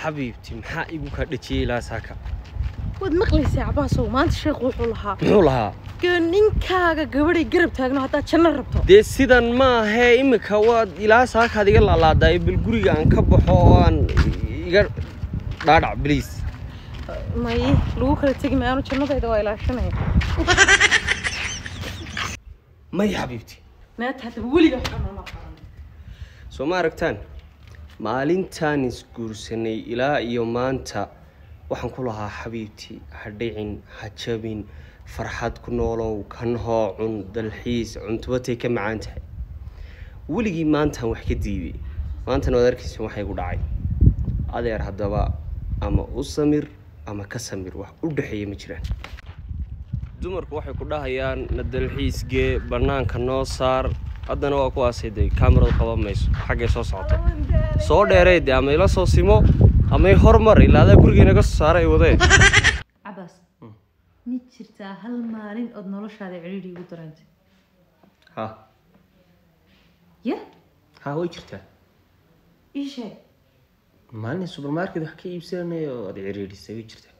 حبيبتي محا إيجو كردتشي لا ساكا ود مقليس يا عباس وما أنت شيخ وحولها محولها كنين كاغا قبري قرب تاغنا حتى تشنا ربطو دي سيدان ما هي إمك هو إلا ساكا دي قال الله داي بالقرية عن كبحوان يقر دارع بليز ما يه لو كلا تيجي معانا تشنا ذا دواء لا شنو ما يا حبيبتي ما تهتبولي بحنا ما سو ما ركتان maalintaan isguursanay ilaa iyo maanta waxaan ku lahaa xabiibti ha dhicin ha jabin farxad ku noolow kan hoocun dalxiis cuntubatay ka macaan tahay weligii maantaan wax ka diiday maantana waad arkaysaa waxay ku dhacay adeer haddaba ama u samir ama ka samir wax u dhaxeeya ma jiraan dumarku waxay ku dhahayaan na dalxiisgee bannaanka noo saar haddana waa kuwaasay day kaamirada qaban mayso xaggay soo socoto soo dheereed ama ila soo simo ama hormar ilaa adaa gurigeena ka soo saaray wadee عباس ميت شرتا هل مالين أد نلوش هذا عريري ودرنت ها يا ها way jirtaa إيش هي maalin supermarket wax ka iibsanay oo ciriirisay way jirtaa